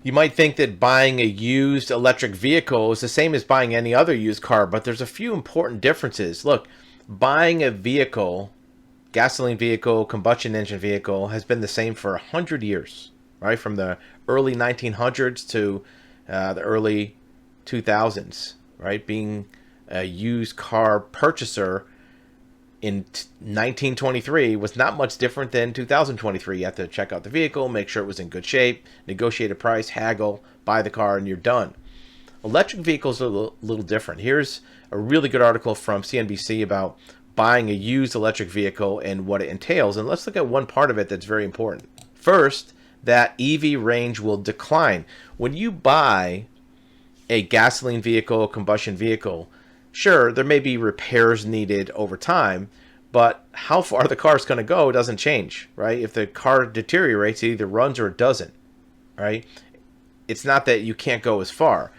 You might think that buying a used electric vehicle is the same as buying any other used car, but there's a few important differences. Look, buying a vehicle, gasoline vehicle, combustion engine vehicle, has been the same for 100 years, right? From the early 1900s to the early 2000s, right? Being a used car purchaser in 1923 was not much different than 2023. You have to check out the vehicle, make sure it was in good shape, negotiate a price, haggle, buy the car, and you're done. Electric vehicles are a little different. Here's a really good article from CNBC about buying a used electric vehicle and what it entails. And let's look at one part of it that's very important. First, that EV range will decline. When you buy a gasoline vehicle, a combustion vehicle, sure, there may be repairs needed over time, but how far the car is going to go doesn't change, right? If the car deteriorates, it either runs or it doesn't, right? It's not that you can't go as far.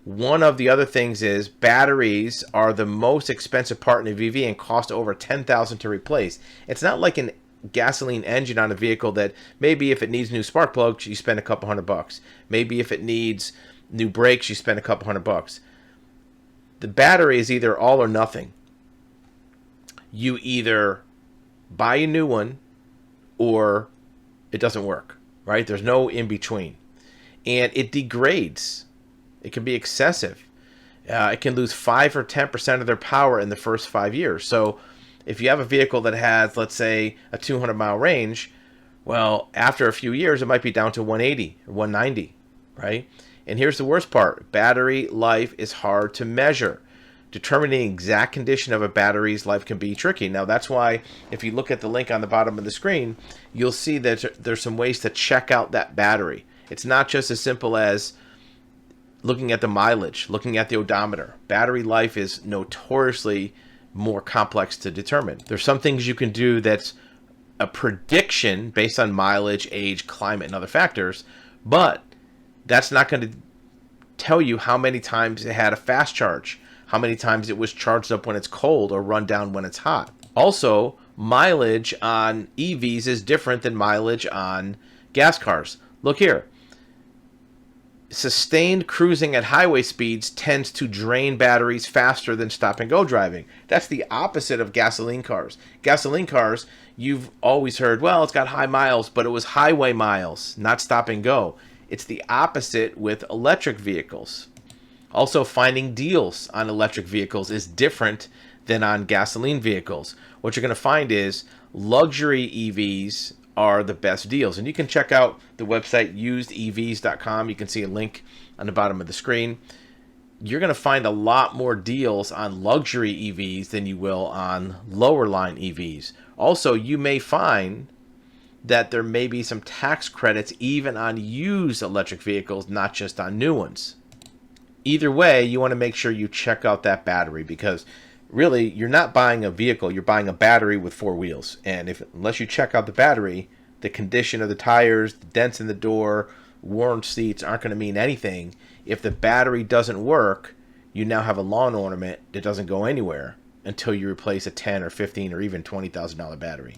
One of the other things is batteries are the most expensive part in a EV and cost over $10,000 to replace. It's not like an gasoline engine on a vehicle that maybe if it needs new spark plugs, you spend a couple $100. Maybe if it needs new brakes, you spend a couple $100. The battery is either all or nothing. You either buy a new one or it doesn't work, right? There's no in between. And it degrades. It can be excessive. It can lose 5 or 10% of their power in the first 5 years. So if you have a vehicle that has, let's say, a 200-mile range, well, after a few years, it might be down to 180 or 190, right? And here's the worst part. Battery life is hard to measure. Determining the exact condition of a battery's life can be tricky. Now, that's why if you look at the link on the bottom of the screen, you'll see that there's some ways to check out that battery. It's not just as simple as looking at the mileage, looking at the odometer. Battery life is notoriously more complex to determine. There's some things you can do that's a prediction based on mileage, age, climate, and other factors, but that's not going to tell you how many times it had a fast charge, how many times it was charged up when it's cold or run down when it's hot. Also, mileage on EVs is different than mileage on gas cars. Look here. Sustained cruising at highway speeds tends to drain batteries faster than stop and go driving. That's the opposite of gasoline cars. Gasoline cars, you've always heard, well, it's got high miles, but it was highway miles, not stop and go. It's the opposite with electric vehicles. Also, finding deals on electric vehicles is different than on gasoline vehicles. What you're going to find is luxury EVs are the best deals. And you can check out the website usedevs.com. You can see a link on the bottom of the screen. You're going to find a lot more deals on luxury EVs than you will on lower line EVs. Also, you may find that there may be some tax credits even on used electric vehicles, not just on new ones. Either way, you want to make sure you check out that battery, because really, you're not buying a vehicle, you're buying a battery with 4 wheels. And unless you check out the battery, the condition of the tires, the dents in the door, worn seats aren't going to mean anything. If the battery doesn't work, you now have a lawn ornament that doesn't go anywhere until you replace a $10 or $15 or even $20,000 battery.